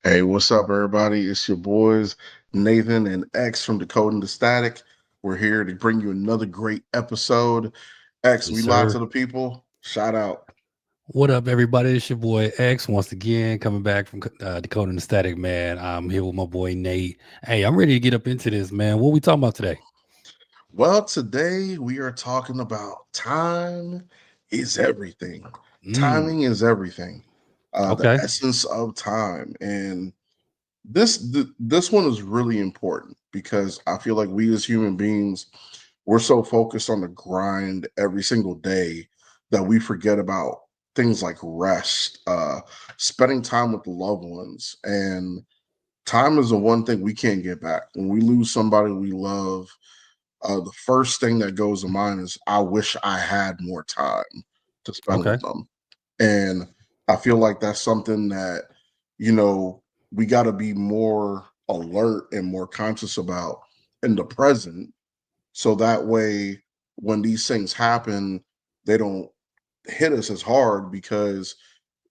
Hey, what's up, everybody? It's your boys, Nathan and X from Decoding the Static. We're here to bring you another great episode. X, Yes, we live to sir. the people. Shout out. What up, everybody? It's your boy X once again, coming back from Decoding the Static, man. I'm here with my boy Nate. Hey, I'm ready to get up into this, man. What we talking about today? Well, today we are talking about time is everything. Mm, Timing is everything. The okay. essence of time. And this one is really important because I feel like we as human beings we're so focused on the grind every single day that we forget about things like rest, spending time with the loved ones, and time is the one thing we can't get back. When we lose somebody we love, the first thing that goes to mind is I wish I had more time to spend Okay. with them. And I feel like that's something that, you know, we got to be more alert and more conscious about in the present. So that way, when these things happen, they don't hit us as hard because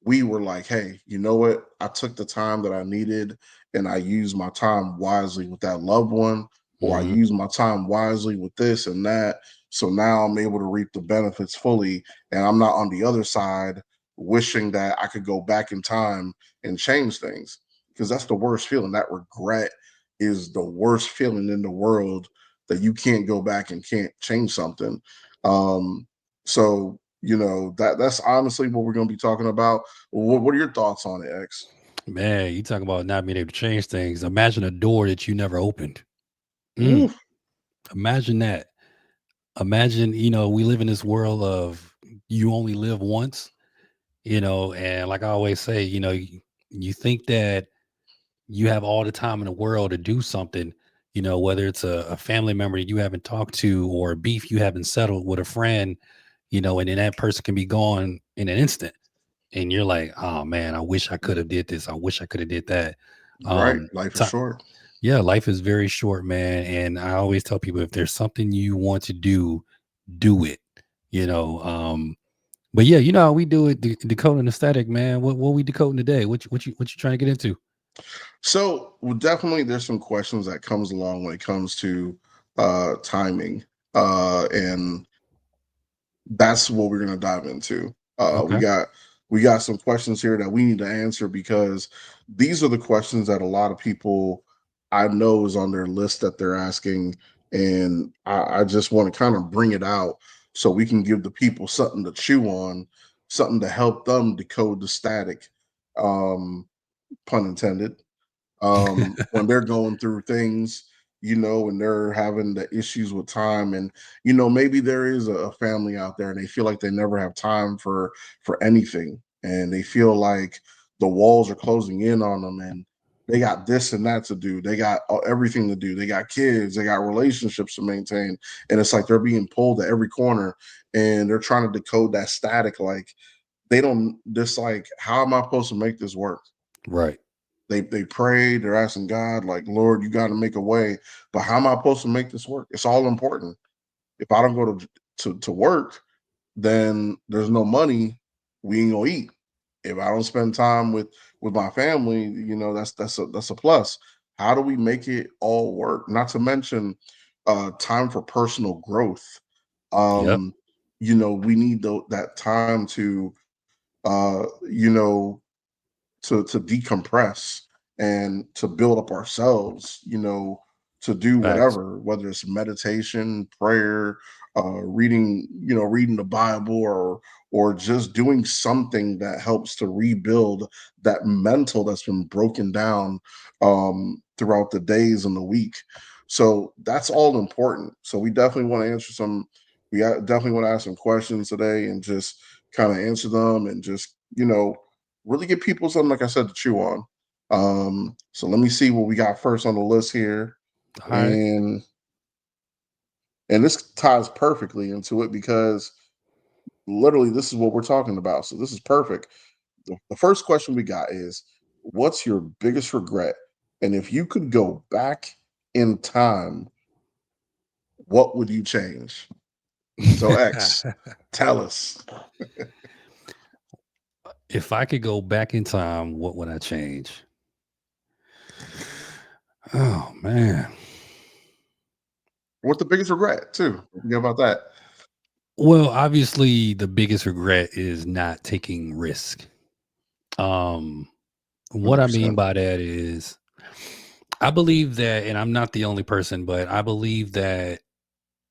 we were like, hey, you know what? I took the time that I needed and I used my time wisely with that loved one, or I Hmm. used my time wisely with this and that. So now I'm able to reap the benefits fully. And I'm not on the other side wishing that I could go back in time and change things because that's the worst feeling. That regret is the worst feeling in the world that you can't go back and can't change something. So that's honestly what we're going to be talking about. What are your thoughts on it, X? Man, you talk about not being able to change things. Imagine a door that you never opened. Mm, Ooh, imagine that. Imagine, we live in this world of you only live once, and like I always say, you think that you have all the time in the world to do something, whether it's a family member you haven't talked to or a beef you haven't settled with a friend, and then that person can be gone in an instant. And you're like, oh man, I wish I could have did this. I wish I could have did that. right. Um, Life is ti- short. yeah, life is very short, man. And I always tell people if there's something you want to do it, you know. But yeah, you know how we do it, decoding the static, man. What we decoding today? What you trying to get into? So well, definitely there's some questions that comes along when it comes to timing. And that's what we're gonna dive into. Uh, we Okay. got we got some questions here that we need to answer because these are the questions that a lot of people I know is on their list that they're asking, and I just want to kind of bring it out so we can give the people something to chew on, something to help them decode the static, um, pun intended, when they're going through things, and they're having the issues with time. And, maybe there is a family out there and they feel like they never have time for anything. And they feel like the walls are closing in on them and they got this and that to do. They got everything to do. They got kids, they got relationships to maintain. And it's like they're being pulled at every corner and they're trying to decode that static. Like they don't, just like, how am I supposed to make this work? Right. They prayed, they're asking God, like, Lord, you got to make a way. But how am I supposed to make this work? It's all important. If I don't go to work, then there's no money. We ain't gonna eat. If I don't spend time with my family, that's a plus. How do we make it all work? Not to mention time for personal growth. Yep. Um, we need that time to decompress and to build up ourselves, to do Facts. whatever, whether it's meditation, prayer, reading the Bible, or just doing something that helps to rebuild that mental that's been broken down throughout the days and the week. So that's all important. So we definitely want to answer definitely want to ask some questions today and just kind of answer them and just, really give people something, like I said, to chew on. So let me see what we got first on the list here. All right. And this ties perfectly into it because literally this is what we're talking about. So this is perfect. The first question we got is, what's your biggest regret? And if you could go back in time, what would you change? So X, tell us. If I could go back in time, what would I change? Oh man. What the biggest regret too? Don't forget about that. Well, obviously the biggest regret is not taking risk. Um what Hundred I mean percent. by that is I believe that, and I'm not the only person, but I believe that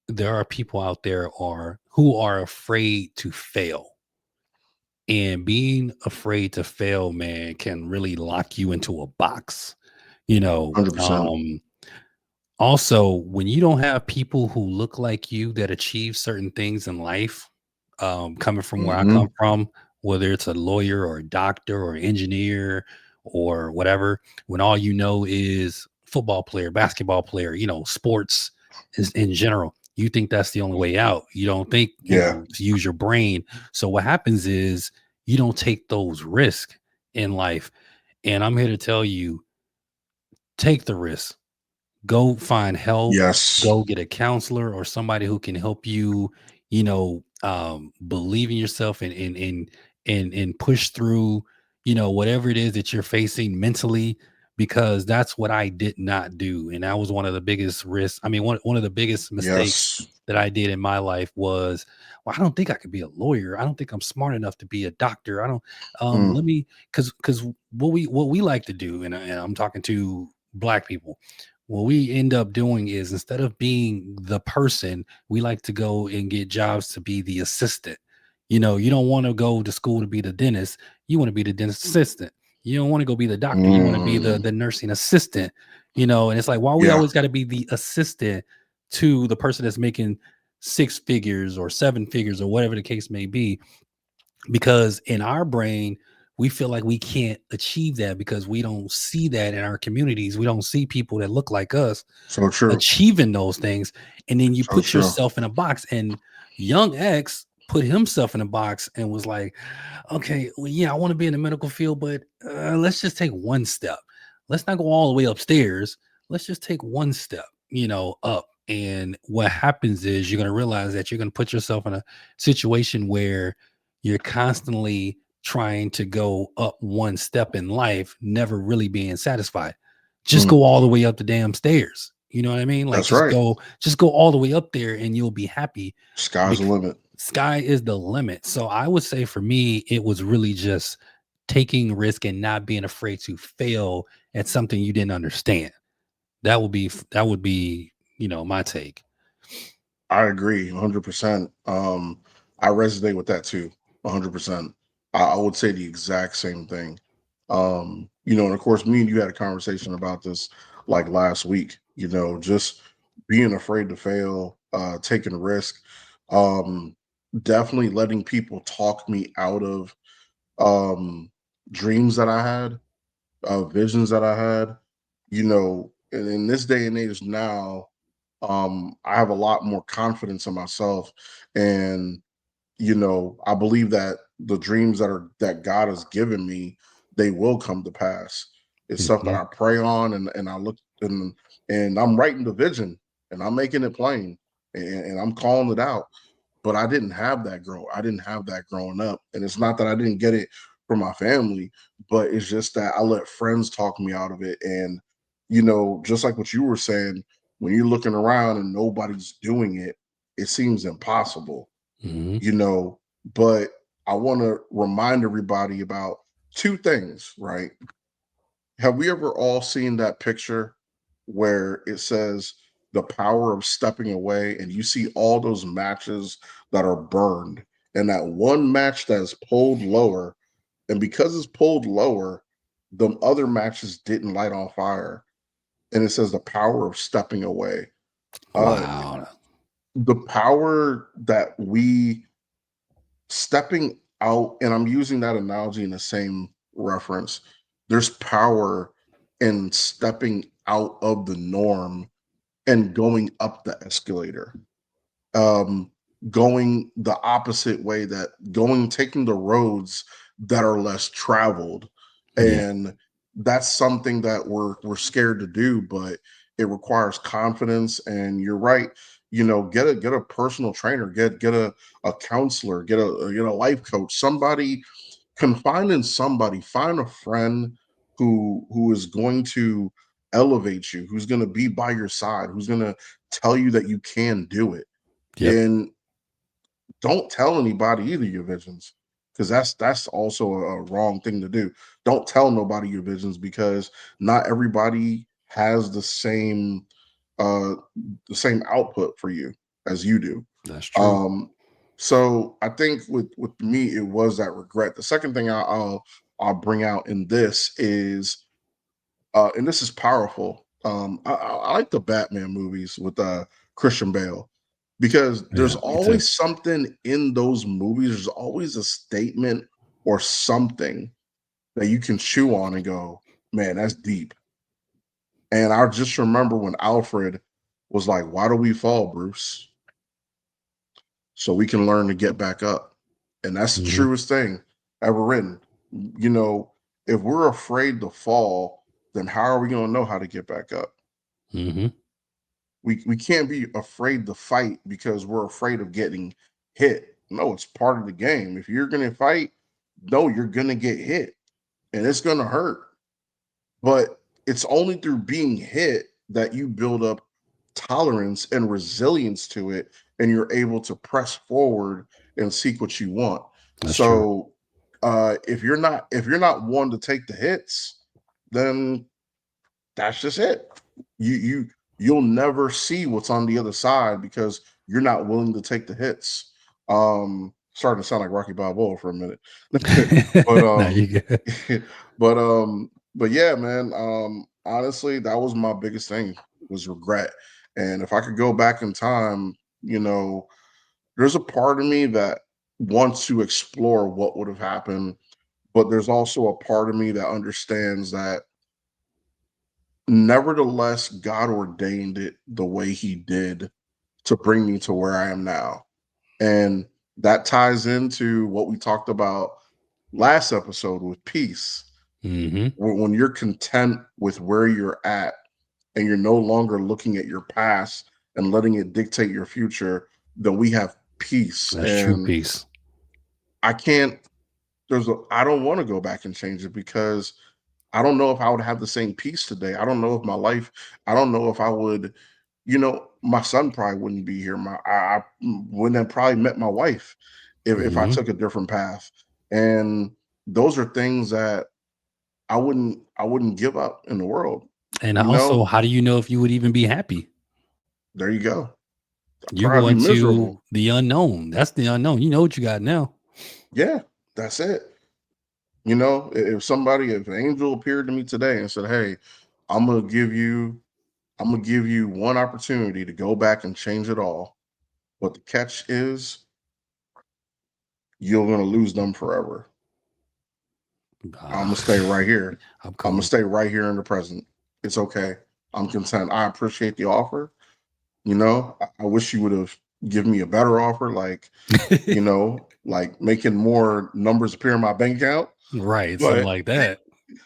there are people out there are who are afraid to fail. And being afraid to fail, man, can really lock you into a box. You know, 100%. also, when you don't have people who look like you that achieve certain things in life, coming from where I come Hmm. from, whether it's a lawyer or a doctor or engineer or whatever, when all you know is football player, basketball player, sports is in general, you think that's the only way out. You don't think, Yeah. to use your brain. So what happens is you don't take those risks in life. And I'm here to tell you, take the risk. Go find help, Yes. go get a counselor or somebody who can help you, believe in yourself and push through, whatever it is that you're facing mentally, because that's what I did not do. And that was one of the biggest risks. I mean, one of the biggest mistakes Yes. that I did in my life was, well, I don't think I could be a lawyer. I don't think I'm smart enough to be a doctor. I don't Mm. let me because what we like to do, and I'm talking to black people, what we end up doing is, instead of being the person, we like to go and get jobs to be the assistant. You don't want to go to school to be the dentist. You want to be the dentist assistant. You don't want to go be the doctor. You want to be the Mm. the nursing assistant. And it's like, why we Yeah. always got to be the assistant to the person that's making six figures or seven figures or whatever the case may be, because in our brain we feel like we can't achieve that because we don't see that in our communities. We don't see people that look like us So true. achieving those things. And then you So put true. yourself in a box, and young X put himself in a box and was like, okay, well, yeah, I want to be in the medical field, but let's just take one step. Let's not go all the way upstairs. Let's just take one step, up. And what happens is you're going to realize that you're going to put yourself in a situation where you're constantly trying to go up one step in life, never really being satisfied. Just Mm. go all the way up the damn stairs. You know what I mean? Like, That's just right. go all the way up there and you'll be happy. Sky's the limit. Sky is the limit. So I would say for me, it was really just taking risk and not being afraid to fail at something you didn't understand. That would be, my take. I agree 100%. I resonate with that too 100%. I would say the exact same thing. And of course, me and you had a conversation about this like last week, just being afraid to fail, taking risk, um, definitely letting people talk me out of um, dreams that I had, visions that I had, and in this day and age now, I have a lot more confidence in myself, and I believe that the dreams that God has given me, they will come to pass. It's stuff that Mhm. I pray on, and I look and I'm writing the vision, and I'm making it plain, and I'm calling it out. But I didn't have that growing up, and it's not that I didn't get it from my family, but it's just that I let friends talk me out of it. And just like what you were saying, when you're looking around and nobody's doing it, it seems impossible, Mhm. you know. But I want to remind everybody about two things, right? Have we ever all seen that picture where it says the power of stepping away, and you see all those matches that are burned, and that one match that is pulled lower, and because it's pulled lower, the other matches didn't light on fire, and it says the power of stepping away. Uh, Wow. the power that we stepping out, and I'm using that analogy in the same reference. There's power in stepping out of the norm and going up the escalator, um, going the opposite way, that going taking the roads that are less traveled. Yeah. And that's something that we're scared to do, but it requires confidence. And you're right, get a personal trainer, get a counselor, get a life coach, somebody, confide in somebody, find a friend who is going to elevate you, who's going to be by your side, who's going to tell you that you can do it. Yep. And don't tell anybody either your visions, because that's also a wrong thing to do. Don't tell nobody your visions, because not everybody has uh the same output for you as you do. That's true. um so I think with me, it was that regret. The second thing I'll bring out in this is, and this is powerful. I like the Batman movies with Christian Bale, because there's Yeah, me too. always something in those movies. There's always a statement or something that you can chew on and go, man, that's deep. And I just remember when Alfred was like, "Why do we fall, Bruce? So we can learn to get back up." And that's the Hmm. truest thing ever written. You know, if we're afraid to fall, then how are we going to know how to get back up? Hmm. We can't be afraid to fight because we're afraid of getting hit. No, it's part of the game. If you're going to fight, no, you're going to get hit and it's going to hurt. But it's only through being hit that you build up tolerance and resilience to it, and you're able to press forward and seek what you want. That's true. So if you're not one to take the hits, then that's just it. You'll never see what's on the other side because you're not willing to take the hits. Starting to sound like Rocky Balboa for a minute. but No, you good. but yeah, man. Honestly, that was my biggest thing, was regret. And if I could go back in time, you know, there's a part of me that wants to explore what would have happened, but there's also a part of me that understands that nevertheless, God ordained it the way He did to bring me to where I am now. And that ties into what we talked about last episode with peace. Hmm. When you're content with where you're at and you're no longer looking at your past and letting it dictate your future, then we have peace. That's true And peace. I can't, I don't want to go back and change it, because I don't know if I would have the same peace today. I don't know if my life, I don't know if I would, my son probably wouldn't be here. I wouldn't have probably met my wife if I Hmm. took a different path. And those are things that I wouldn't give up in the world. And You also, know, how do you know if you would even be happy? there you go. I'd You're probably going be to miserable. the unknown. That's the unknown. You know what you got now. Yeah, that's it. If an angel appeared to me today and said, "Hey, I'm gonna give you I'm gonna give you one opportunity to go back and change it all. But the catch is you're gonna lose them forever. I'm Ah, gonna stay right here. I'm I'm gonna cool. stay right here in the present. It's okay. I'm content. I appreciate the offer. I wish you would have given me a better offer, like making more numbers appear in my bank account. Right. Something But like that.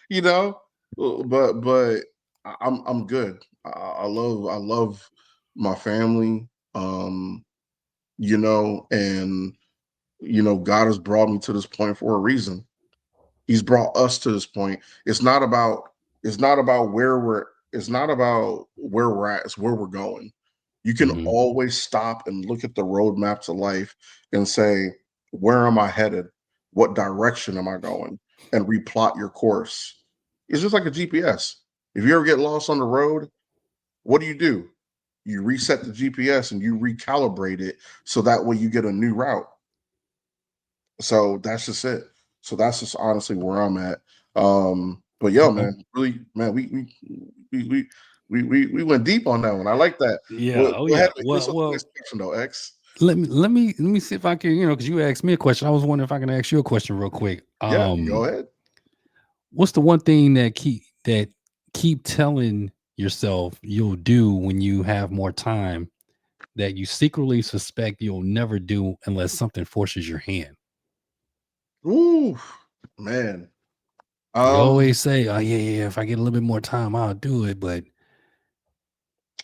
you know, but I'm good. I love my family. Um, and God has brought me to this point for a reason. He's brought us to this point. It's not about where we're it's not about where we're at, it's where we're going. You can Hmm. always stop and look at the roadmap to life and say, where am I headed? What direction am I going? And replot your course. It's just like a GPS. If you ever get lost on the road, what do? You reset the GPS and you recalibrate it so that way you get a new route. So that's just it. So that's just honestly where I'm at. But yo, Okay. man, really, man, we we we went deep on that one. I like that. Yeah. Well, Oh, go yeah. ahead and hit us Well, with the well, next question though, X. let me see if I can, because you asked me a question. I was wondering if I can ask you a question real quick. Yeah, go ahead. What's the one thing that keep telling yourself you'll do when you have more time that you secretly suspect you'll never do unless something forces your hand? Ooh, man. You Um, always say, "Oh yeah, yeah, yeah, if I get a little bit more time, I'll do it." But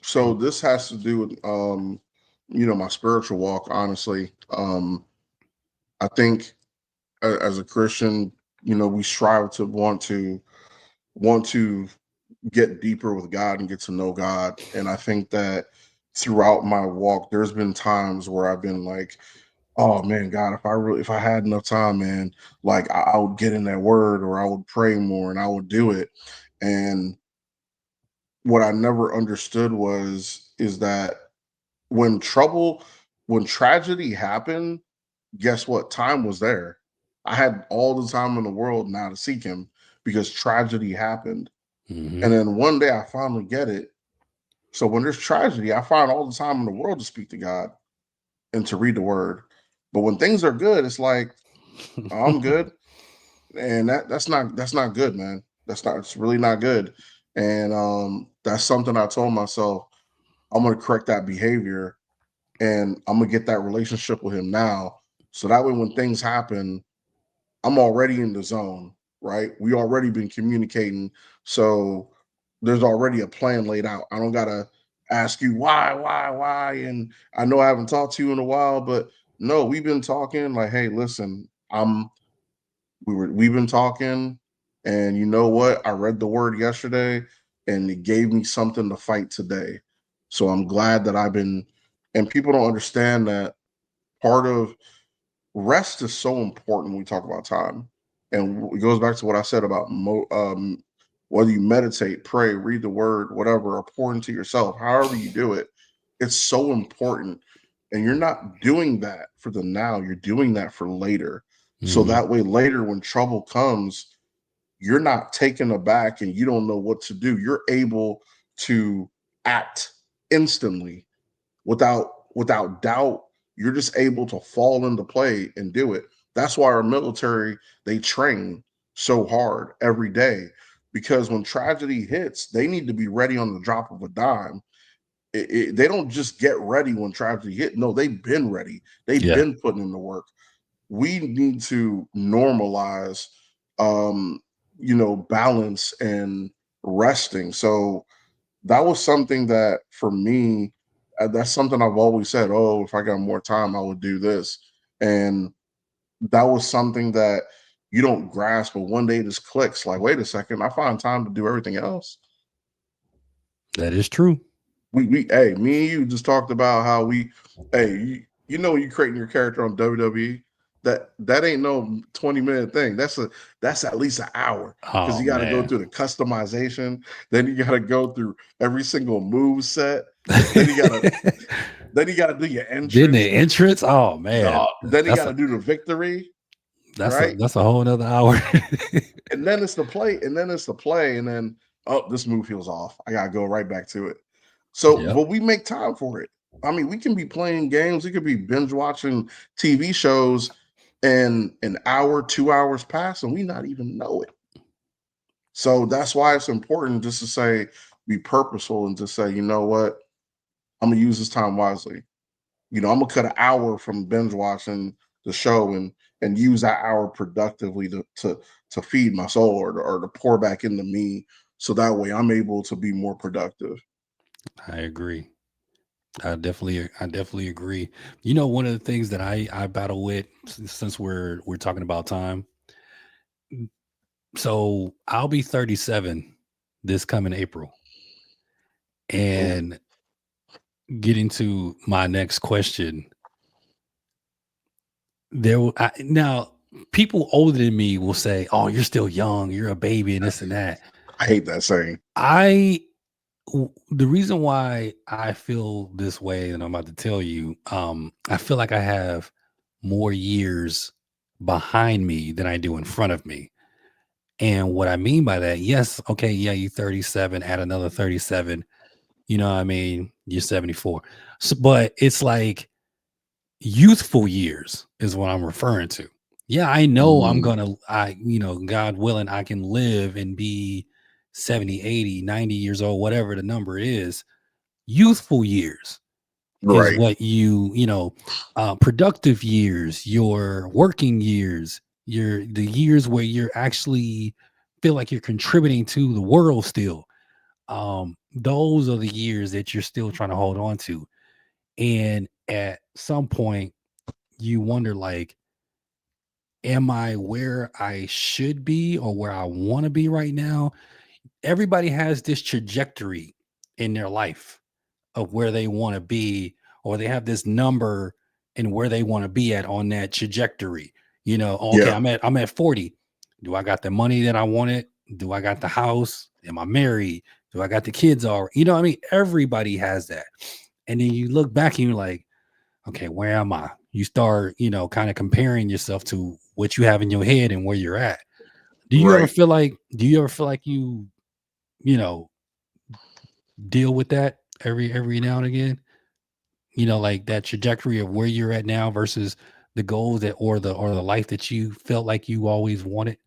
so this has to do with my spiritual walk, honestly. I think as a Christian, we strive to want to get deeper with God and get to know God. And I think that throughout my walk, there's been times where I've been like, oh man, God, if I had enough time, man, like I would get in that word or I would pray more and I would do it. And what I never understood was is that when trouble, when tragedy happened, guess what? Time was there. I had all the time in the world now to seek him because tragedy happened. Hmm. And then one day I finally get it. So when there's tragedy, I find all the time in the world to speak to God and to read the word. But when things are good, it's like, oh, I'm good. And that's not good, man. It's really not good. And that's something I told myself, I'm gonna correct that behavior and I'm gonna get that relationship with him now. So that way when things happen, I'm already in the zone, right? We already been communicating, so there's already a plan laid out. I don't gotta ask you why, and I know I haven't talked to you in a while, but no, we've been talking. Like, hey, listen, we've been talking, and you know what? I read the word yesterday, and it gave me something to fight today. So I'm glad that I've been. And people don't understand that part of rest is so important when we talk about time. And it goes back to what I said about whether you meditate, pray, read the word, whatever, or pour into yourself, however you do it, it's so important. And you're not doing that for the now, you're doing that for later. So Hmm. that way, later when trouble comes, you're not taken aback and you don't know what to do. You're able to act instantly without doubt. You're just able to fall into play and do it. That's why our military, they train so hard every day, because when tragedy hits, they need to be ready on the drop of a dime. They don't just get ready when tragedy hit. No, they've been ready. They've Yeah, been putting in the work. We need to normalize um balance and resting. So that was something that for me, that's something I've always said, oh, if I got more time I would do this. And that was something that you don't grasp, but one day it just clicks, like, wait a second, I find time to do everything else. that is true. We hey, me and you just talked about how you know, you creating your character on WWE, that ain't no 20-minute thing. That's at least an hour, because Oh you got to go man. through the customization, then you got to go through every single move set, then you got to do your Then entrance. the entrance. Oh man, Then you got that's to a do the victory, that's a right? that's a whole nother hour. And then it's the play, and then, oh, this move feels off. I gotta go right back to it. So, Yep. but we make time for it. I mean, we can be playing games, we could be binge watching TV shows, and an hour, 2 hours pass, and we not even know it. So that's why it's important just to say, be purposeful and to say, you know what, I'm gonna use this time wisely. I'm gonna cut an hour from binge watching the show and use that hour productively to feed my soul, or to pour back into me, so that way I'm able to be more productive. I agree. I definitely agree. One of the things that I battle with, since we're talking about time. So I'll be 37 this coming April. Ooh, And getting to my next question, now people older than me will say, "Oh, you're still young, you're a baby," and this and that. I hate that saying. I the reason why I feel this way, and I'm about to tell you, I feel like I have more years behind me than I do in front of me. And what I mean by that, yes, okay, yeah, you 37, add another 37, what I mean? You're 74. So, but it's like youthful years is what I'm referring to. Yeah, I know Mm, God willing, I can live and be 70, 80, 90 years old, whatever the number is. Youthful years is right. what productive years, your working years, the years where you're actually feel like you're contributing to the world still. Those are the years that you're still trying to hold on to. And at some point, you wonder, like, am I where I should be or where I want to be right now? everybody has this trajectory in their life of where they want to be, or they have this number and where they want to be at on that trajectory. Okay, Yeah. I'm at 40. Do I got the money that I wanted? Do I got the house? Am I married? Do I got the kids all? What I mean? Everybody has that. And then you look back and you're like, okay, where am I? You start, kind of comparing yourself to what you have in your head and where you're at. Right. Do you ever feel like you know, deal with that every now and again? Like that trajectory of where you're at now versus the goals that or the life that you felt like you always wanted.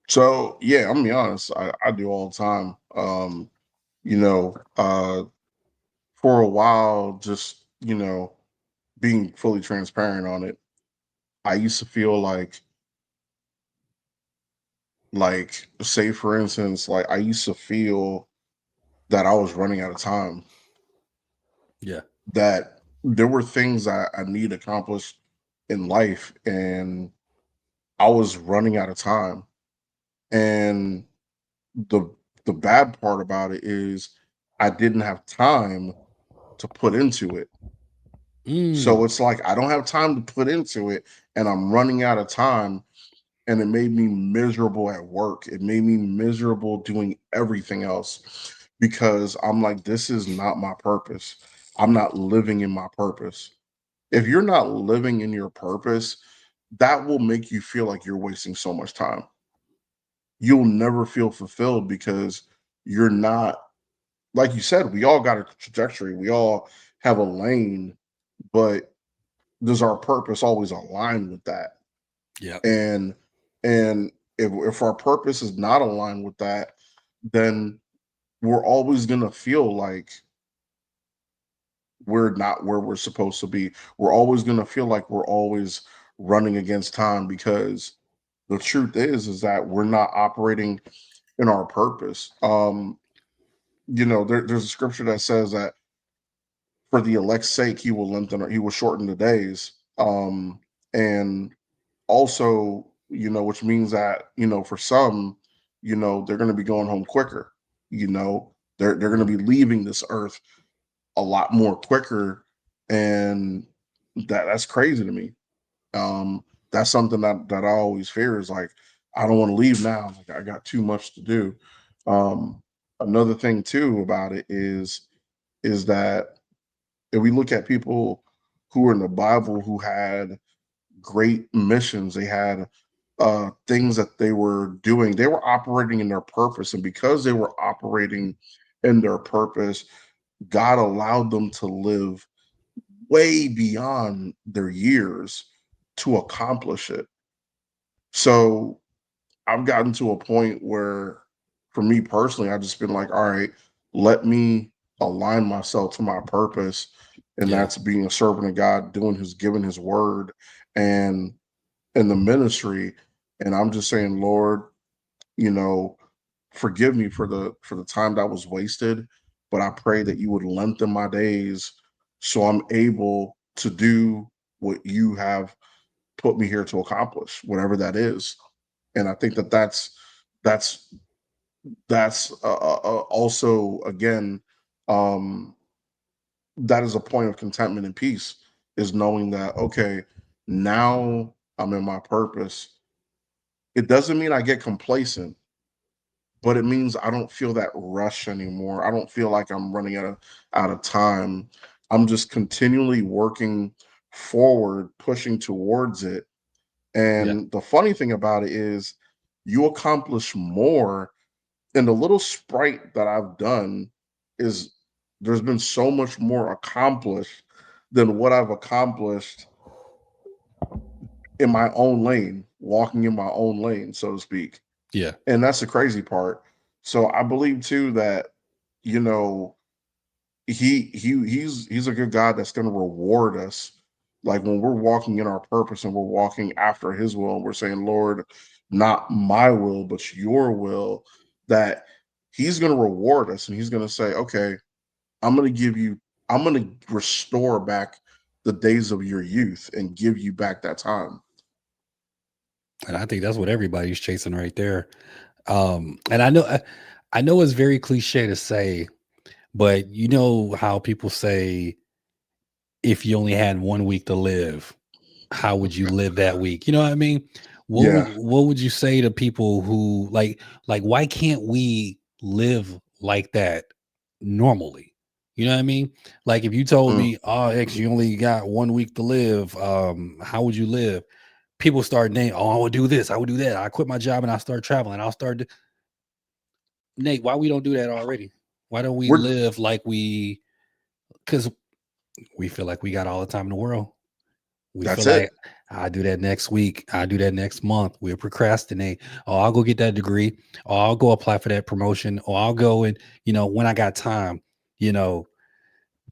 So yeah, I'm gonna be honest. I do all the time. You know, for a while, just being fully transparent on it, I used to feel like say for instance, like I used to feel that I was running out of time, Yeah. that there were things I need accomplished in life, and I was running out of time. And the the bad part about it is I didn't have time to put into it. So Mm. it's like I don't have time to put into it, and I'm running out of time. And it made me miserable at work. It made me miserable doing everything else because I'm like, this is not my purpose. I'm not living in my purpose. If you're not living in your purpose, that will make you feel like you're wasting so much time. You'll never feel fulfilled because you're not, like you said, we all got a trajectory, we all have a lane, but does our purpose always align with that? Yeah. And and if our purpose is not aligned with that, then we're always going to feel like we're not where we're supposed to be. We're always going to feel like we're always running against time, because the truth is that we're not operating in our purpose. There's a scripture that says that for the elect's sake he will lengthen, or he will shorten the days. And also, which means that, for some, they're going to be going home quicker. They're going to Mhm. be leaving this earth a lot more quicker, and that's crazy to me. That's something that I always fear, is like, I don't want to leave now. Like, I got too much to do. Um, Another thing too about it is that if we look at people who were in the Bible who had great missions, they had things that they were doing. They were operating in their purpose, and because they were operating in their purpose, God allowed them to live way beyond their years to accomplish it. So I've gotten to a point where, for me personally, I've just been like, all right, let me align myself to my purpose, and Yeah. that's being a servant of God, doing his giving his word, and in the ministry. And I'm just saying, Lord, you know, forgive me for the time that was wasted, but I pray that you would lengthen my days so I'm able to do what you have put me here to accomplish, whatever that is. And I think that's also, again, um, that is a point of contentment and peace, is knowing that, okay, now I'm in my purpose. It doesn't mean I get complacent, but it means I don't feel that rush anymore. I don't feel like I'm running out of time. I'm just continually working forward, pushing towards it. Yeah. And the funny thing about it is, you accomplish more. And the little sprite that I've done is, there's been so much more accomplished than what I've accomplished in my own lane, walking in my own lane, so to speak. Yeah. And that's the crazy part. So I believe too that, you know, he's a good God that's going to reward us. Like when we're walking in our purpose and we're walking after his will, and we're saying, Lord, not my will, but your will, that he's going to reward us, and he's going to say, okay, I'm going to give you, I'm going to restore back the days of your youth and give you back that time. And I think that's what everybody's chasing right there. And I know. I know it's very cliche to say, but you know how people say if you only had 1 week to live, how would you live that week? You know what I mean? Yeah. What would you say to people who like why can't we live like that normally? You know what I mean? Like if you told Mm, me, "Oh, X, you only got 1 week to live, how would you live?" People start naming, "Oh, I would do this, I would do that. I quit my job and I start traveling. I'll start." Nate, why we don't do that already? Why don't we we're live like we? Because we feel like we got all the time in the world. We feel that's it. like I do that next week. I do that next month. We'll procrastinate. Oh, I'll go get that degree. Or I'll go apply for that promotion. Or I'll go and, when I got time, you know,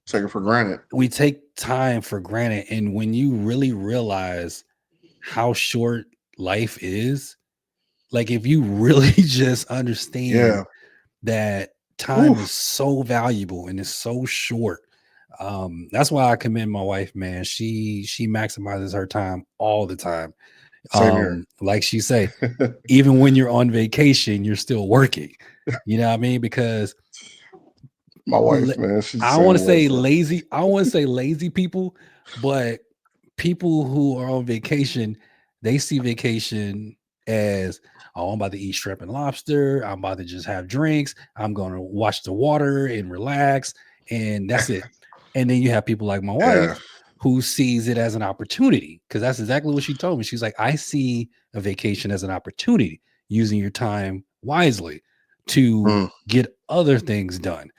Take it for granted. we take time for granted. And when you really realize how short life is, like if you really just understand Yeah. that time is Oof. so valuable and it's so short. That's why I commend my wife, man. She maximizes her time all the time. Same here. Like she say, even when you're on vacation, you're still working. You know what I mean? Because My la- wife, man, she's the I don't want same to way, say bro. lazy. I don't want to say lazy people, but people who are on vacation, they see vacation as, oh, I'm about to eat shrimp and lobster. I'm about to just have drinks. I'm going to watch the water and relax. And that's it. And then you have people like my Yeah. wife who sees it as an opportunity because that's exactly what she told me. She's like, I see a vacation as an opportunity, using your time wisely to Mm, get other things done.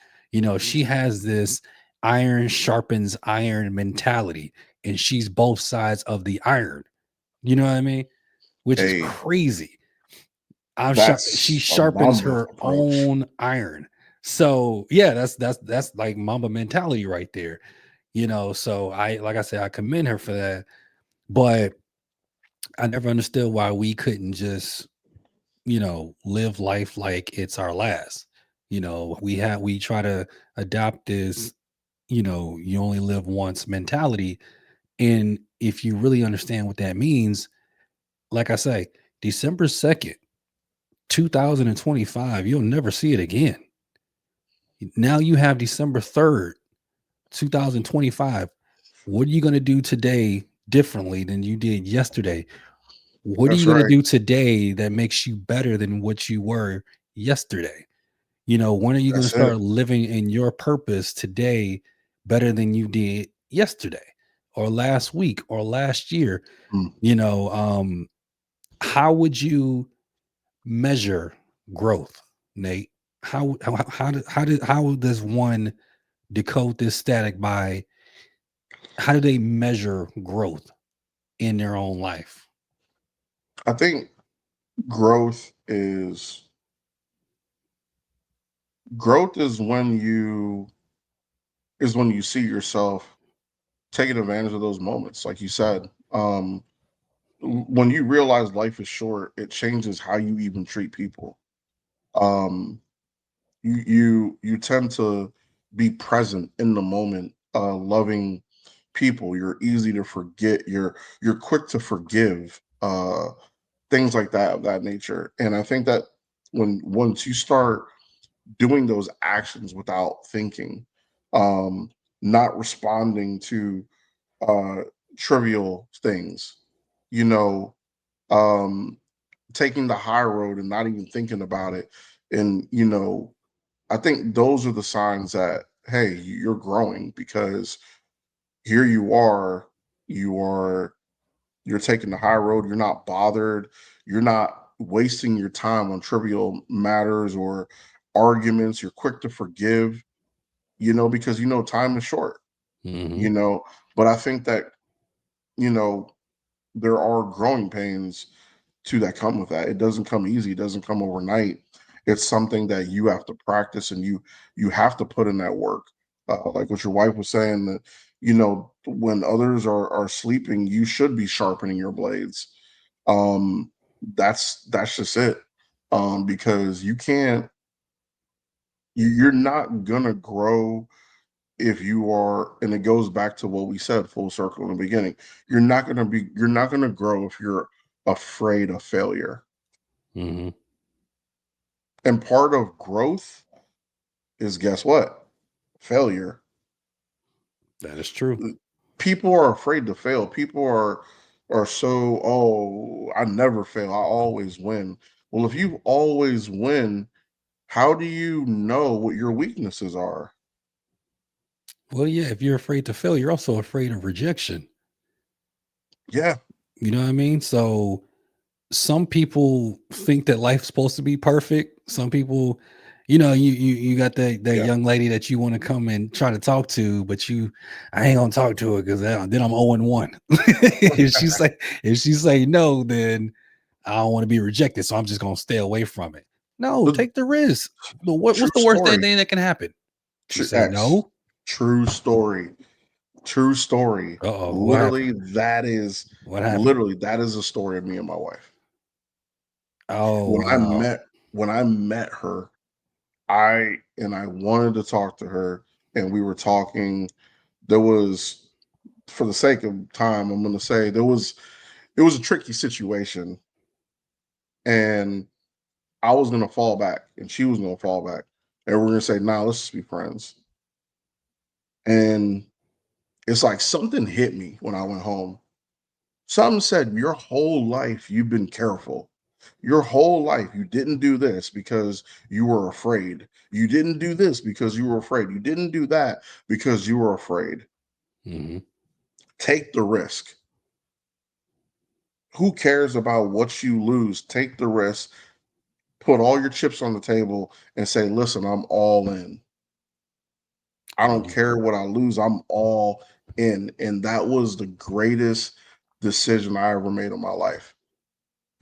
She has this iron sharpens iron mentality, and she's both sides of the iron. You know what I mean? Which is hey, crazy. She that's a sharpens Mamba her approach. own iron. So yeah, that's like mamba mentality right there. So I like I said, I commend her for that. But I never understood why we couldn't just, live life like it's our last. We try to adopt this, you only live once mentality. And if you really understand what that means, like I say, December 2nd, 2025, you'll never see it again. Now you have December 3rd, 2025. What are you going to do today differently than you did yesterday? What are you That's going to right. do today that makes you better than what you were yesterday? When are you going to That's it. start living in your purpose today better than you did yesterday or last week or last year? Mm. You know, how would you measure growth, Nate? How does one decode this static by how do they measure growth in their own life? I think growth is growth is when you see yourself taking advantage of those moments, like you said. When you realize life is short, it changes how you even treat people. Um, you tend to be present in the moment, loving people. You're easy to forget. You're quick to forgive. Things like that of that nature. And I think that once you start doing those actions without thinking, um, not responding to uh, trivial things, you know, um, taking the high road and not even thinking about it. And, I think those are the signs that, hey, you're growing because here you are, you're taking the high road. You're not bothered. You're not wasting your time on trivial matters or arguments. You're quick to forgive, because time is short, Hmm. you know. But I think that, you know, there are growing pains to that come with that. It doesn't come easy. It doesn't come overnight. It's something that you have to practice and you have to put in that work. Like what your wife was saying that when others are sleeping, you should be sharpening your blades. Um, that's just it. Because you're not gonna grow if you are, and it goes back to what we said full circle in the beginning. You're not gonna grow if you're afraid of failure. Hmm. And part of growth is, guess what? Failure. That is true. People are afraid to fail. People are so, oh, I never fail. I always win. Well, if you always win, how do you know what your weaknesses are? Well, yeah, if you're afraid to fail, you're also afraid of rejection. Yeah. You know what I mean? So some people think that life's supposed to be perfect. Some people, you got that Yeah. young lady that you want to come and try to talk to, but I ain't gonna talk to her because then I'm 0-1. if she say no, then I don't want to be rejected, so I'm just gonna stay away from it. No, The take the risk. What's true the worst story. thing that can happen? She True say X. no. True story. True story. Uh-oh, what happened? Literally, that is What happened? literally that is a story of me and my wife. Oh When I wow. met when I met her, I wanted to talk to her, and we were talking. There was, for the sake of time, I'm going to say it was a tricky situation, and I was going to fall back, and she was going to fall back, and we're going to say, "Nah, let's just be friends." And it's like something hit me when I went home. Something said, "Your whole life you've been careful. Your whole life you didn't do this because you were afraid. You didn't do this because you were afraid. You didn't do that because you were afraid. Hmm. Take the risk. Who cares about what you lose? Take the risk. Put all your chips on the table and say, listen, I'm all in. I don't care what I lose. I'm all in." And that was the greatest decision I ever made in my life.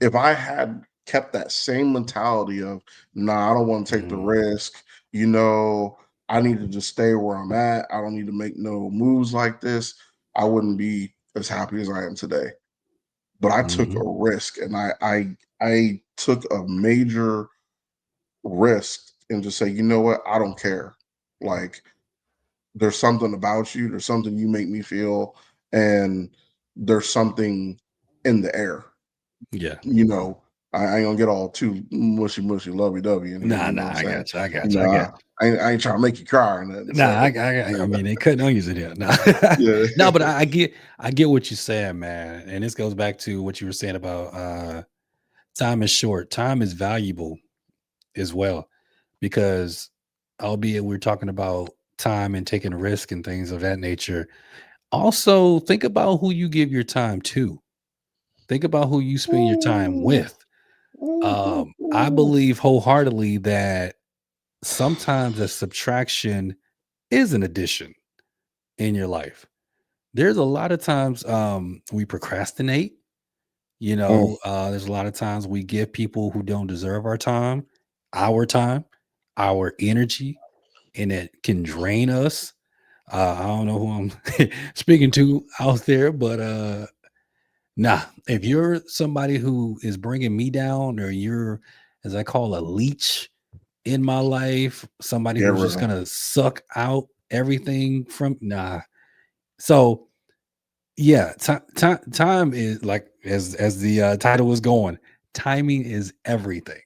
If I had kept that same mentality of, nah, I don't want to take the Hmm. risk, you know, I need to just stay where I'm at. I don't need to make no moves like this. I wouldn't be as happy as I am today. But I took a Hmm. risk, and I took a major risk and just say, you know what, I don't care. Like, there's something about you, there's something you make me feel, and there's something in the air. Yeah. You know, I ain't gonna get all too mushy mushy lovey dovey in here. Nah, You know nah, what I'm I saying? got you. I You got you. know, I got I ain't trying to make you cry or nothing. Nah, So I mean, they cutting onions in here. Nah. yeah, No, but I get what you're saying, man. And this goes back to what you were saying about time is short. Time is valuable as well. Because albeit we're talking about time and taking a risk and things of that nature, also think about who you give your time to. Think about who you spend your time ooh, with. ooh, ooh, I ooh. believe wholeheartedly that sometimes a subtraction is an addition in your life. There's a lot of times we procrastinate. Mm, There's a lot of times we give people who don't deserve our time, our energy, and it can drain us. I don't know who I'm speaking to out there, but nah, if you're somebody who is bringing me down, or you're, as I call, a leech in my life, somebody get who's rid just of. gonna suck out everything from, nah. So yeah, time is like, as the title is going. Timing is everything.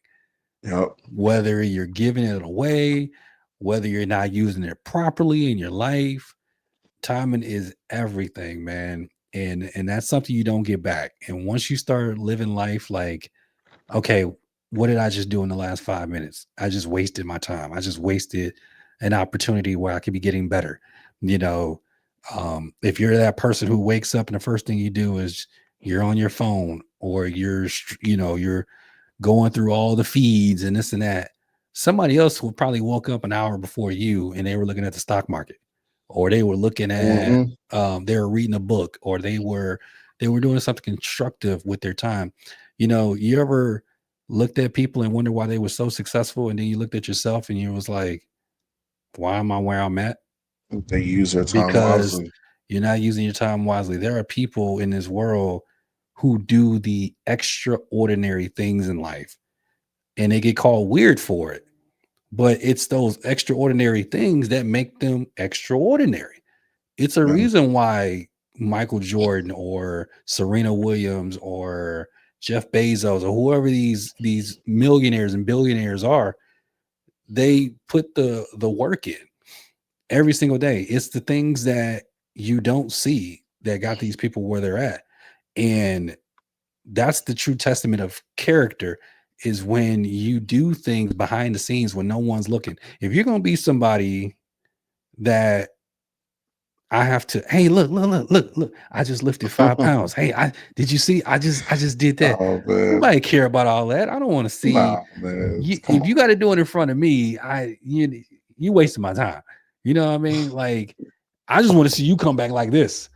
Yep. Whether you're giving it away, whether you're not using it properly in your life, timing is everything, man. And that's something you don't get back. And once you start living life like, okay, what did I just do in the last 5 minutes? I just wasted my time. I just wasted an opportunity where I could be getting better. You know, if you're that person who wakes up and the first thing you do is you're on your phone, or you're going through all the feeds and this and that, somebody else will probably woke up an hour before you and they were looking at the stock market, or they were looking at, Hmm. they were reading a book, or they were doing something constructive with their time. You ever looked at people and wonder why they were so successful, and then you looked at yourself and you was like, why am I where I'm at? They use their time Because wisely. you're not using your time wisely. There are people in this world who do the extraordinary things in life, and they get called weird for it. But it's those extraordinary things that make them extraordinary. It's a Yeah. reason why Michael Jordan or Serena Williams or Jeff Bezos or whoever these millionaires and billionaires are. they put the work in every single day. It's the things that you don't see that got these people where they're at. And that's the true testament of character, is when you do things behind the scenes when no one's looking. If you're going to be somebody that I have to, hey, look, I just lifted 5 pounds. Hey, did you see? I just did that. Oh man, Nobody care about all that. I don't want to see nah, man, you. come If you got on. to do it in front of me, you wasting my time. You know what I mean? Like, I just want to see you come back like this.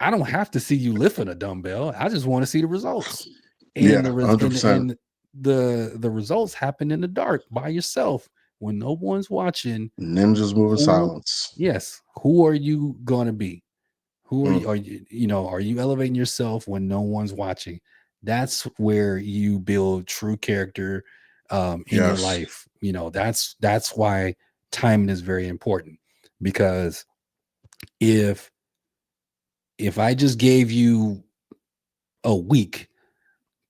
I don't have to see you lifting a dumbbell. I just want to see the results. And Yeah, the res- 100%. and the results happen in the dark by yourself when no one's watching. Ninjas move in Who, silence. yes, who are you going to be? Who are Mm, you? Are you elevating yourself when no one's watching? That's where you build true character in your yes. life. That's why timing is very important, because if I just gave you a week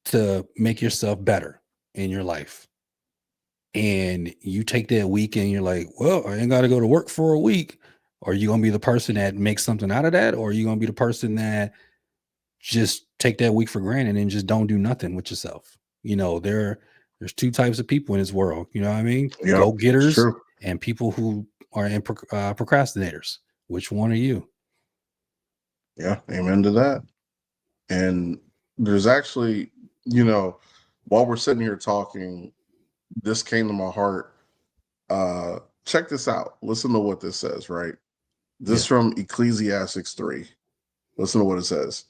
to make yourself better in your life, and you take that week and you're like, well, I ain't got to go to work for a week, are you going to be the person that makes something out of that, or are you going to be the person that just take that week for granted and just don't do nothing with yourself? There's two types of people in this world. You know what I mean? Yep, Go it's getters true. and people who are procrastinators. Which one are you? Yeah, amen to that. And there's actually, you know, while we're sitting here talking, this came to my heart. Check this out. Listen to what this says, right? This Yeah. from Ecclesiastes 3. Listen to what it says.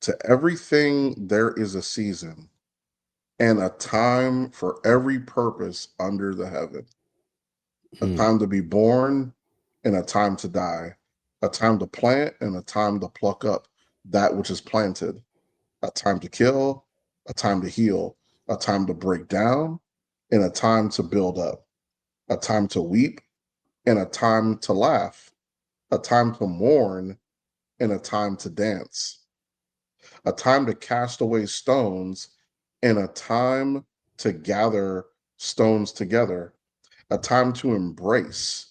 To everything there is a season and a time for every purpose under the heaven. A Mm, time to be born and a time to die. A time to plant and a time to pluck up that which is planted. A time to kill, a time to heal, a time to break down, and a time to build up. A time to weep and a time to laugh. A time to mourn and a time to dance. A time to cast away stones and a time to gather stones together. A time to embrace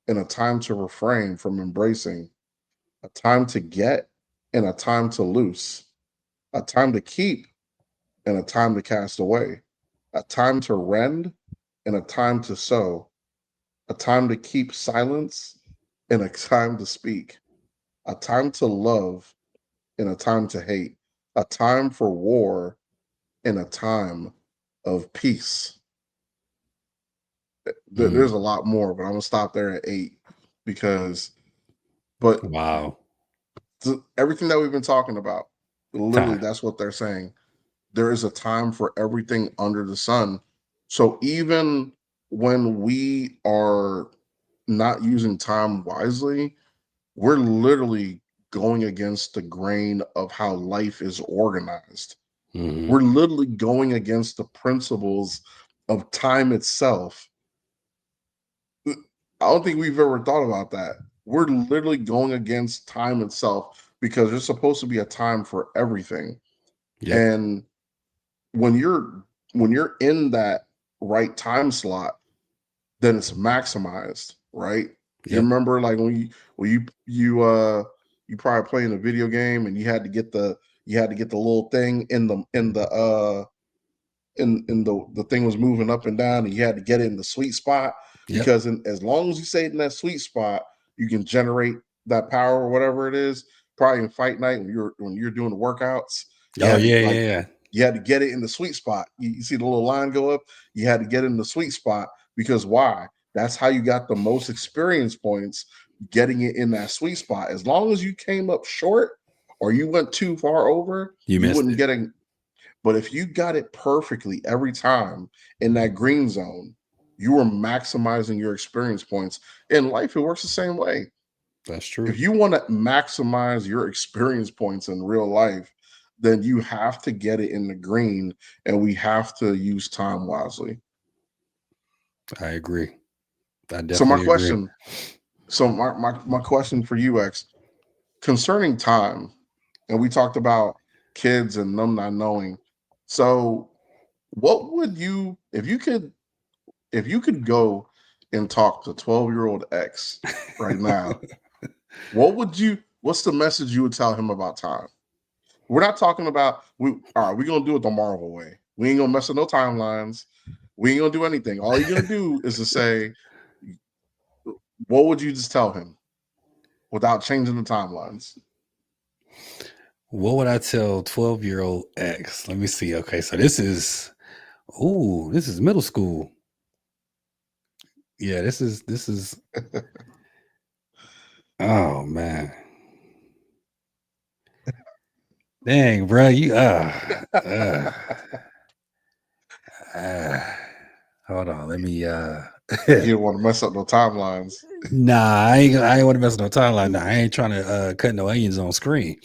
and a time to refrain from embracing. A time to get and a time to loose. A time to keep and a time to cast away. A time to rend and a time to sow. A time to keep silence and a time to speak. A time to love and a time to hate. A time for war and a time of peace. There's mm. a lot more, but I'm gonna stop there at 8 because, but Wow. everything that we've been talking about, literally, Time. that's what they're saying. There is a time for everything under the sun. So even when we are not using time wisely, we're literally going against the grain of how life is organized. Hmm. We're literally going against the principles of time itself. I don't think we've ever thought about that. We're literally going against time itself because there's supposed to be a time for everything. Yep. And when you're in that right time slot, then it's maximized, right? You Yep. remember like when you probably playing a video game and you had to get the little thing in the thing was moving up and down and you had to get it in the sweet spot Yep. because as long as you stay in that sweet spot, you can generate that power or whatever it is. Probably in fight night when you're doing the workouts, you Oh had to yeah, like yeah, yeah. you had to get it in the sweet spot. You see the little line go up. You had to get it in the sweet spot because why? That's how you got the most experience points getting it in that sweet spot. As long as you came up short or you went too far over, You you missed wouldn't it. get a. But if you got it perfectly every time in that green zone, you were maximizing your experience points. In life, it works the same way. That's If true. you want to maximize your experience points in real life, then you have to get it in the green and we have to use time wisely. I agree. I So my definitely agree. question, so my question for you, X, concerning time, and we talked about kids and them not knowing. So what would you if you could go and talk to 12-year-old X right now, what's the message you would tell him about time? We're not talking about we're gonna do it the Marvel way. We ain't gonna mess with no timelines. We ain't gonna do anything. All you're gonna do is to say, what would you just tell him without changing the timelines? What would I tell 12-year-old X? Let me see. Okay, so this is middle school. Yeah, this is oh man. Dang, bro, you hold on, let me You don't want to mess up no timelines. nah, I ain't want to mess with no timeline. Nah, I ain't trying to cut no onions on screen.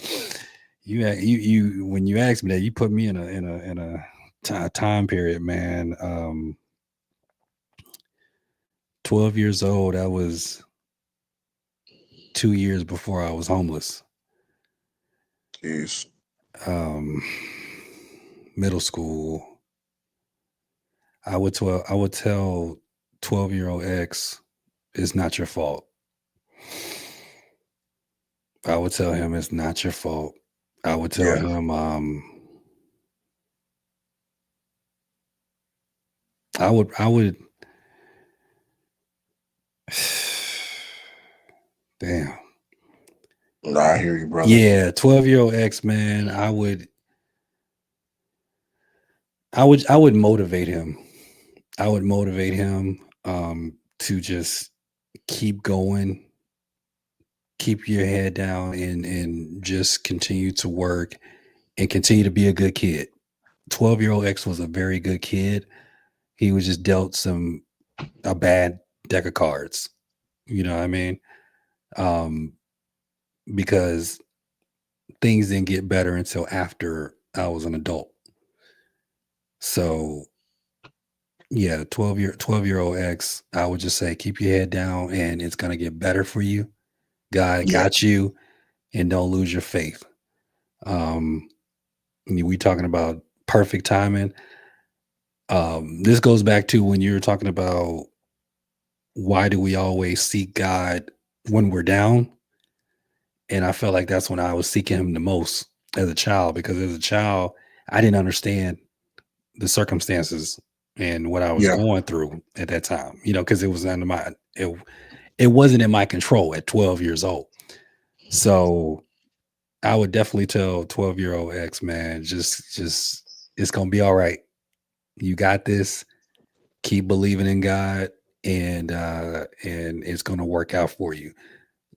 You when you asked me that, you put me in a time period, man. 12 years old, that was 2 years before I was homeless. Jeez. Um, middle school, I would tell 12-year-old X, it's not your fault. I would tell him it's not your fault. I would tell Yeah. him I would damn. No, I hear you, brother. Yeah, 12-year-old X, man, I would motivate him. I would motivate him to just keep going, keep your head down, and just continue to work and continue to be a good kid. 12-year-old X was a very good kid. He was just dealt a bad deck of cards. You know what I mean? Um, because things didn't get better until after I was an adult. So yeah, 12-year-old X, I would just say keep your head down and it's gonna get better for you. God Yeah. got you, and don't lose your faith. Um, we talking about perfect timing. This goes back to when you were talking about why do we always seek God when we're down? And I felt like that's when I was seeking him the most as a child, because as a child, I didn't understand the circumstances and what I was Yeah. going through at that time, because it was under it wasn't in my control at 12 years old. So I would definitely tell 12-year-old X, man, just it's gonna be all right. You got this. Keep believing in God, and it's gonna work out for you.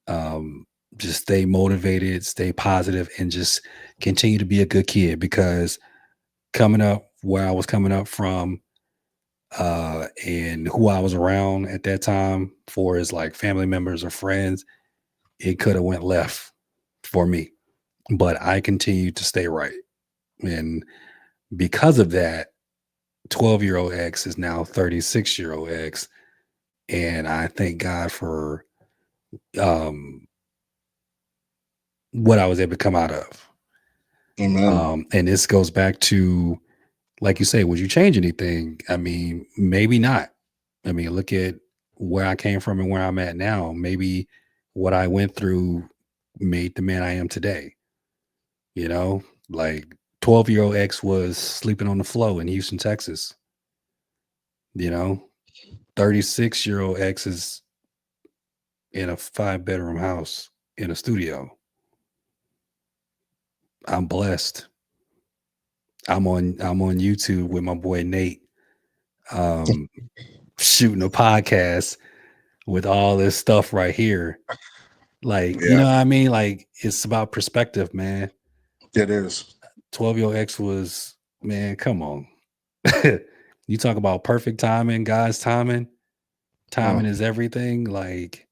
Um, just stay motivated, stay positive, and just continue to be a good kid, because coming up where I was coming up from, and who I was around at that time for as like family members or friends, it could have went left for me. But I continued to stay right. And because of that, 12-year-old X is now 36-year-old X. And I thank God for um, what I was able to come out of. Amen. And this goes back to, like you say, would you change anything? I mean, maybe not. I mean, look at where I came from and where I'm at now. Maybe what I went through made the man I am today. You know, like 12-year-old X was sleeping on the floor in Houston, Texas. 36-year-old X is in a 5-bedroom house in a studio. I'm blessed. I'm on YouTube with my boy Nate, um, shooting a podcast with all this stuff right here. Like, you Yeah. know what I mean? Like, it's about perspective, man. It is. 12-year-old X was, man, come on. You talk about perfect timing, God's timing. Timing Mm. is everything. Like,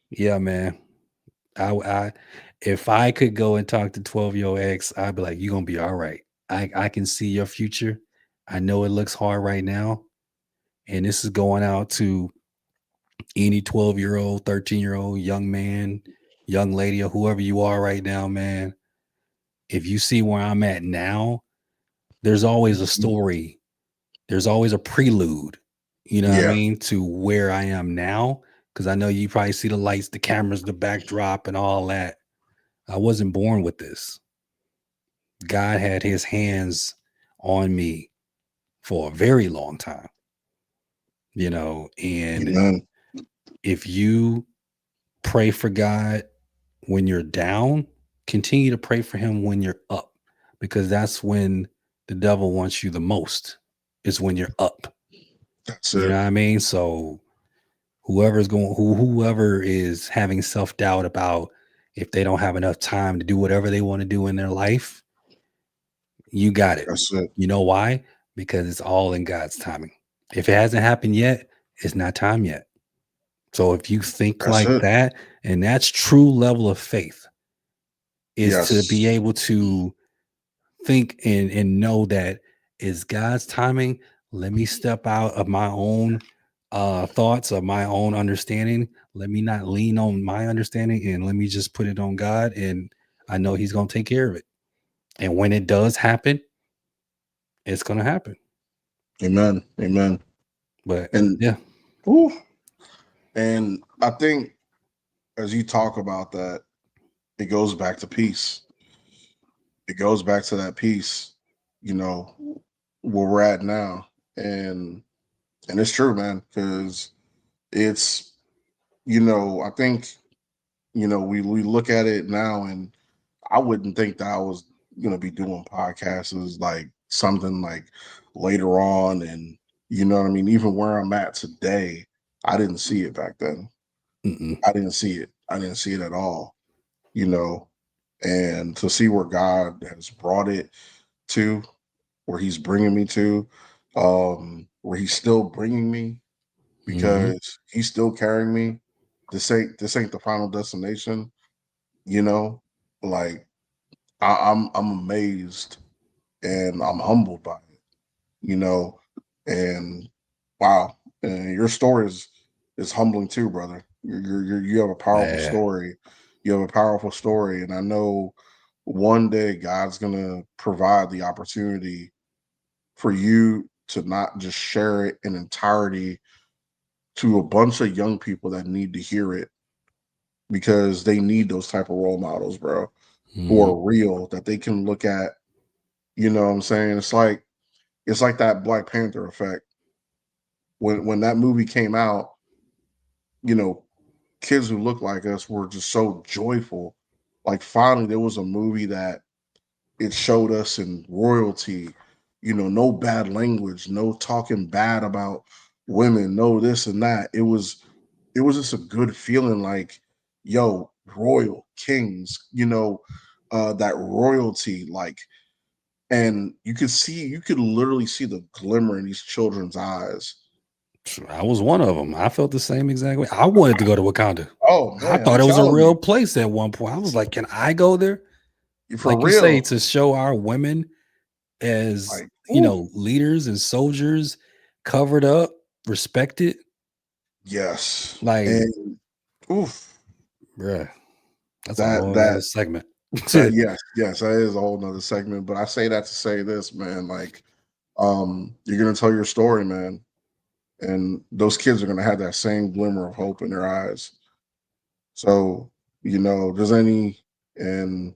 yeah, man. I if I could go and talk to 12-year-old X, I'd be like, you're gonna be all right. I can see your future. I know it looks hard right now. And this is going out to any 12-year-old, 13-year-old young man, young lady, or whoever you are right now, man. If you see where I'm at now, there's always a story. There's always a prelude. you know what I Yeah. mean, to where I am now. Because I know you probably see the lights, the cameras, the backdrop, and all that. I wasn't born with this. God had his hands on me for a very long time, and Amen. if you pray for God when you're down, continue to pray for him when you're up, because that's when the devil wants you the most, is when you're up. That's You it. know what I mean? So whoever is having self-doubt about if they don't have enough time to do whatever they want to do in their life, you got it. That's it. You know why? Because it's all in God's timing. If it hasn't happened yet, it's not time yet. So if you think That's like it. that, and that's true level of faith, is to be Yes. able to think and know that is God's timing. Let me step out of my own thoughts, of my own understanding. Let me not lean on my understanding, and let me just put it on God, and I know he's going to take care of it. And when it does happen, it's going to happen. Amen. Amen. But And yeah. ooh, and I think as you talk about that, it goes back to peace. It goes back to that peace, you know, where we're at now. And it's true, man, because it's, I think, we look at it now, and I wouldn't think that I was gonna be doing podcasts as like something like later on. And you know what I mean? Even where I'm at today, I didn't see it back then. Mm-mm. I didn't see it. I didn't see it at all, you know. And to see where God has brought it to, where he's bringing me to, where he's still bringing me, Mm-hmm. because he's still carrying me. This ain't the final destination, you know. Like I'm amazed and I'm humbled by it, you know. And wow, and your story is humbling too, brother. You have a powerful Yeah. story. You have a powerful story, and I know one day God's gonna provide the opportunity for you to not just share it in entirety to a bunch of young people that need to hear it, because they need those type of role models, bro, who Mm-hmm. are real, that they can look at. You know what I'm saying? It's like that Black Panther effect. When that movie came out, you know, kids who look like us were just so joyful. Like finally there was a movie that it showed us in royalty, no bad language, no talking bad about women, no this and that. It was just a good feeling, like, yo, royal kings, that royalty, like, and you could literally see the glimmer in these children's eyes. I was one of them. I felt the same exact way. I wanted to go to Wakanda. Oh I man, I'm thought it was a telling real you, place at one point. I was like, can I go there? for Like you say, real. to show our women as, Like, ooh, leaders and soldiers, covered up, respected. yes, Like, and oof, bruh, that's a that whole that nother segment. that yes, yes, that is a whole nother segment. But I say that to say this, man. Like, you're gonna tell your story, man, and those kids are gonna have that same glimmer of hope in their eyes. So, there's any, and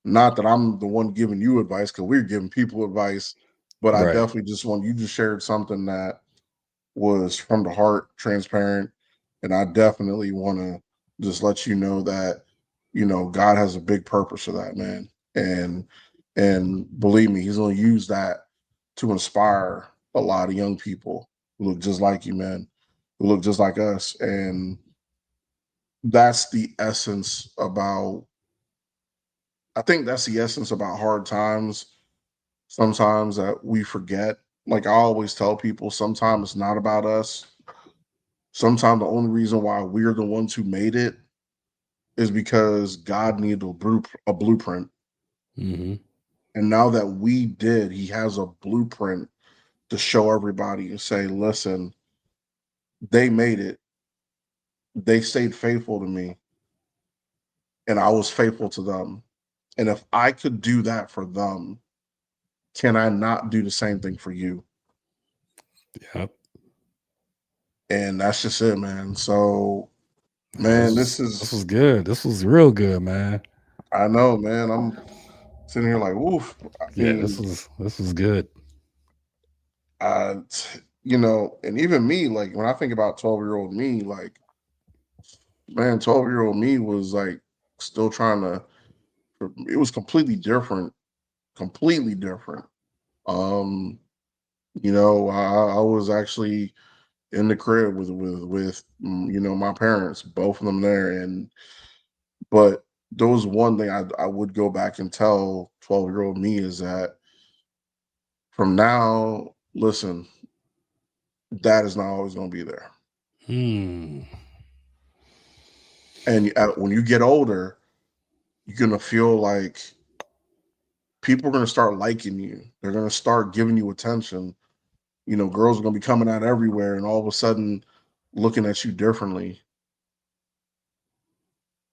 not that I'm the one giving you advice, because we're giving people advice, but I Right. definitely just want you just shared something that was from the heart, transparent, and I definitely want to just let you know that God has a big purpose for that, man, and believe me, He's going to use that to inspire a lot of young people who look just like you, man, who look just like us, and that's the essence about. I think that's the essence about hard times. Sometimes that we forget. Like I always tell people, sometimes it's not about us. Sometimes the only reason why we're the ones who made it is because God needed a blueprint. Mm-hmm. And now that we did, He has a blueprint to show everybody and say, listen, they made it. They stayed faithful to me, and I was faithful to them. And if I could do that for them, can I not do the same thing for you? Yep. And that's just it, man. So, Man, man, this was good. This was real good, man. I know, man. I'm sitting here like, oof. I Yeah, mean, this was good. uh, and even me, like when I think about 12-year-old me, like, man, 12-year-old me was like still trying to, it was completely different. Um, I was actually in the crib with my parents, both of them there, but there was one thing I would go back and tell 12-year-old me is that from now, listen, dad is not always going to be there. Hmm. And when you get older, you're going to feel like people are going to start liking you. They're going to start giving you attention. Girls are going to be coming out everywhere and all of a sudden looking at you differently.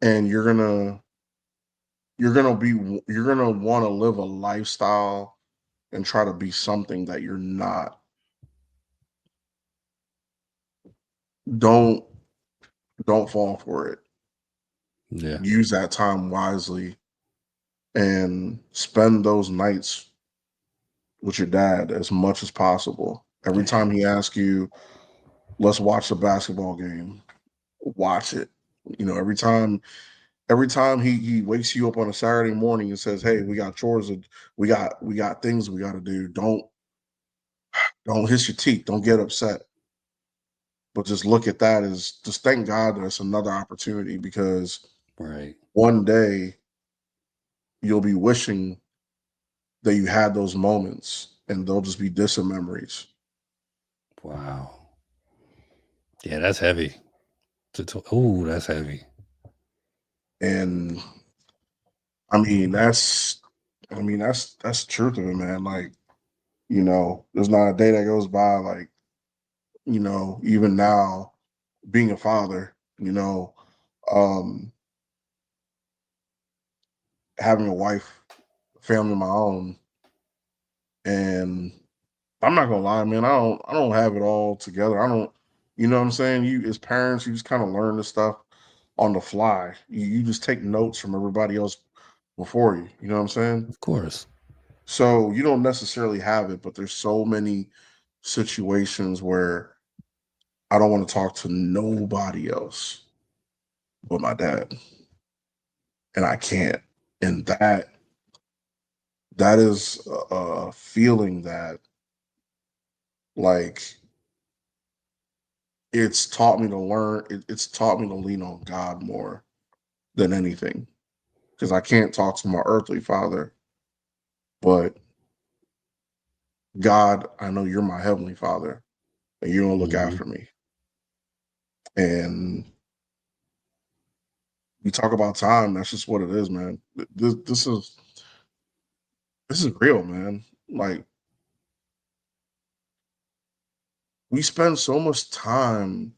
And you're going to want to live a lifestyle and try to be something that you're not. Don't don't fall for it. Yeah. Use that time wisely and spend those nights with your dad as much as possible. Every time he asks you, let's watch the basketball game, watch it. Every time he wakes you up on a Saturday morning and says, "Hey, we got chores, we got things we got to do." Don't hiss your teeth. Don't get upset. But just look at that as just thank God that it's another opportunity because Right. one day you'll be wishing that you had those moments and they'll just be distant memories. Wow. Yeah, that's heavy. Oh, that's heavy. And I mean that's the truth of it, man. Like, there's not a day that goes by like, even now being a father, um, having a wife, family of my own, and I'm not gonna lie, man, I don't have it all together. I don't, you know what I'm saying? You as parents, you just kind of learn this stuff on the fly. You just take notes from everybody else before you. You know what I'm saying? Of course. So you don't necessarily have it, but there's so many situations where I don't want to talk to nobody else but my dad, and I can't. And that is a feeling that, like, it's taught me to lean on God more than anything because I can't talk to my earthly father, but God, I know you're my heavenly father and you're gonna look Hmm. after me. And you talk about time, that's just what it is, man. This is real, man. Like, we spend so much time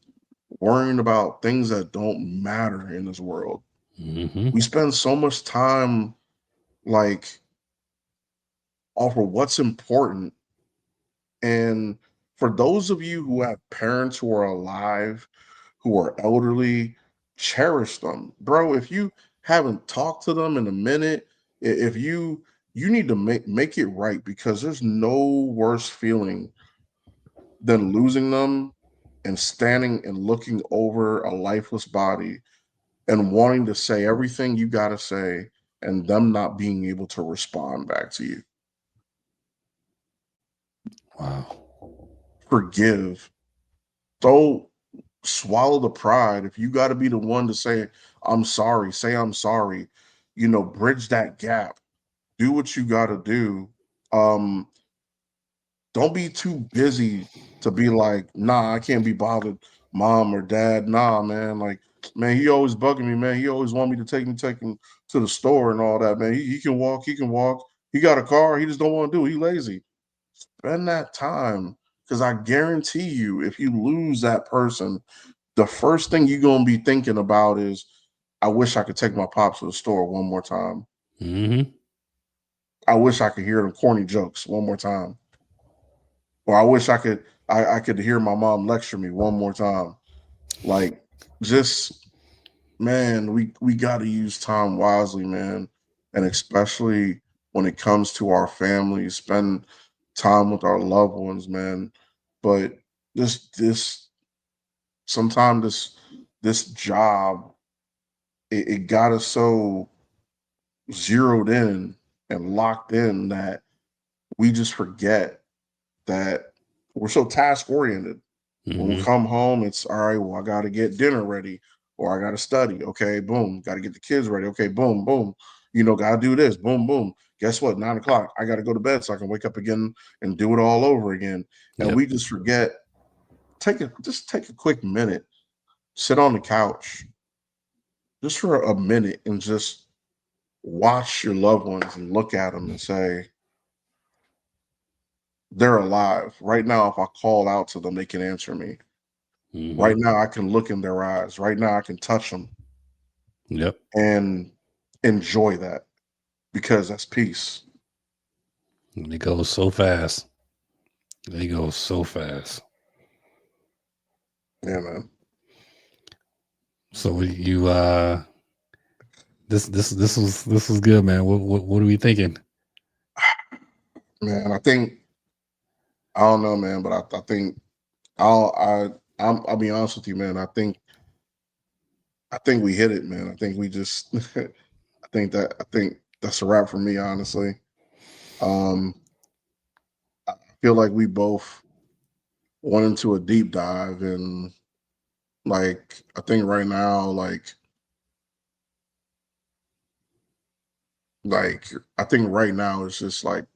worrying about things that don't matter in this world. Hmm. We spend so much time like off of what's important. And for those of you who have parents who are alive, who are elderly, cherish them. Bro, if you haven't talked to them in a minute, if you need to make it right because there's no worse feeling than losing them and standing and looking over a lifeless body and wanting to say everything you got to say and them not being able to respond back to you. Wow. Forgive. Don't swallow the pride. If you got to be the one to say, I'm sorry, say I'm sorry, bridge that gap. Do what you got to do. Um, don't be too busy to be like, nah, I can't be bothered, mom or dad. Nah, man. Like, man, he always bugging me, man. He always want me to take him to the store and all that, man. He can walk, he can walk. He got a car, he just don't want to do it. He lazy. Spend that time. Because I guarantee you, if you lose that person, the first thing you're gonna be thinking about is, I wish I could take my pops to the store one more time. Hmm. I wish I could hear them corny jokes one more time. Or I wish I could hear my mom lecture me one more time. Like, just man, we got to use time wisely, man, and especially when it comes to our families, spend time with our loved ones, man. But this sometimes this job, it got us so zeroed in and locked in that we just forget that we're so task oriented. When we Mm-hmm. come home, it's all right. Well, I got to get dinner ready, or I got to study. Okay, boom. Got to get the kids ready. Okay, boom, boom. Got to do this. Boom, boom. Guess what? 9 o'clock. I got to go to bed so I can wake up again and do it all over again. And Yep. we just forget. Take a quick minute. Sit on the couch just for a minute and just watch your loved ones and look at them and say they're alive right now. If I call out to them, they can answer me. Mm-hmm. Right now, I can look in their eyes. Right now, I can touch them Yep. and enjoy that because that's peace. And it goes so fast. They go so fast. Yeah, man. So you this was good, man. What are we thinking? Man, I don't know, man, but I think I'll be honest with you, man. I think we hit it, man. I think we just I think that's a wrap for me, honestly. Um, I feel like we both went into a deep dive, and like I think right now, like I think right now it's just like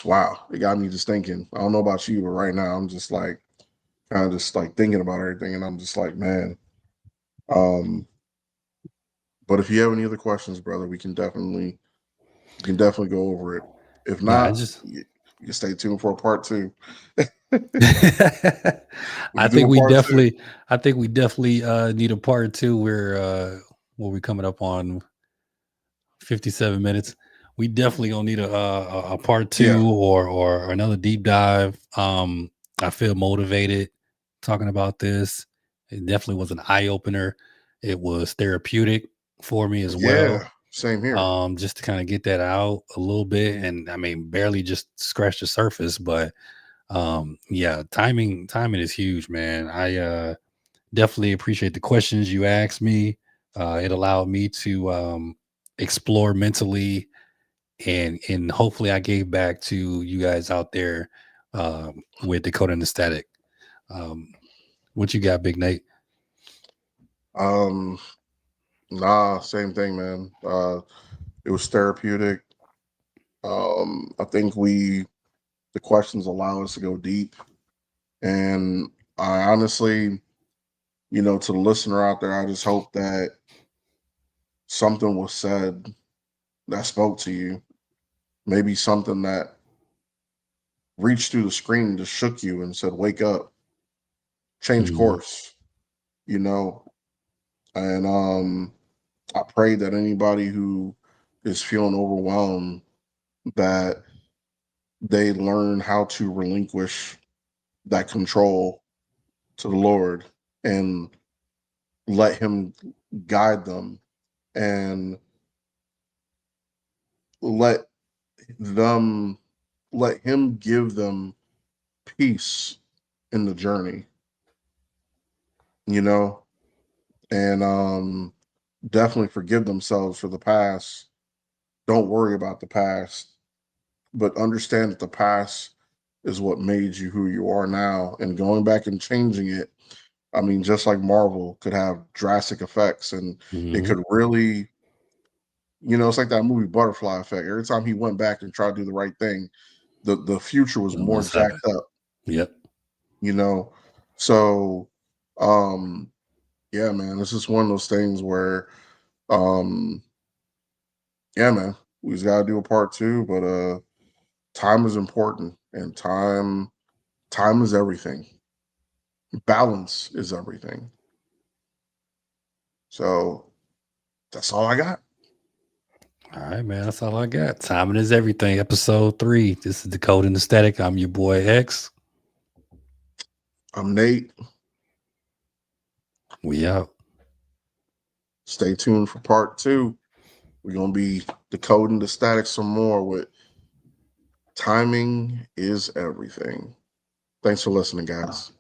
wow, it got me just thinking. I don't know about you, but right now I'm just like kind of just like thinking about everything, and I'm just like, man. Um, but if you have any other questions, brother, we can definitely go over it. If Nah, I not, just you can stay tuned for a part two. We I can do think a we part two. definitely I think we definitely need a part two where we coming up on 57 minutes. We definitely gonna need a part Yeah, two or another deep dive. I feel motivated talking about this. It definitely was an eye opener. It was therapeutic for me as well. yeah, same here. Just to kind of get that out a little bit, and I mean, barely just scratch the surface, but yeah, timing is huge, man. I definitely appreciate the questions you asked me. It allowed me to explore mentally, and hopefully I gave back to you guys out there with Decode and the Static. Um, what you got, Big Nate? Um, nah, same thing, man. It was therapeutic. I think the questions allow us to go deep, and I honestly, to the listener out there, I just hope that something was said that spoke to you. Maybe something that reached through the screen and just shook you and said, "Wake up, change Hmm. course." You know, and I pray that anybody who is feeling overwhelmed that they learn how to relinquish that control to the Lord and let Him guide them and let them let Him give them peace in the journey, you know, and definitely forgive themselves for the past. Don't worry about the past, but understand that the past is what made you who you are now, and going back and changing it, I mean, just like Marvel could have drastic effects, and it Hmm. could really, it's like that movie Butterfly Effect. Every time he went back and tried to do the right thing, the future was more Almost happened. jacked up, Yep. you know. So, um, yeah, man, it's just one of those things where, um, yeah, man, we just gotta do a part two, but time is important, and time is everything. Balance is everything. So that's all I got. All right, man. That's all I got. Timing is everything. Episode 3. This is Decoding the Static. I'm your boy X. I'm Nate. We out. Stay tuned for part 2. We're going to be decoding the static some more with timing is everything. Thanks for listening, guys.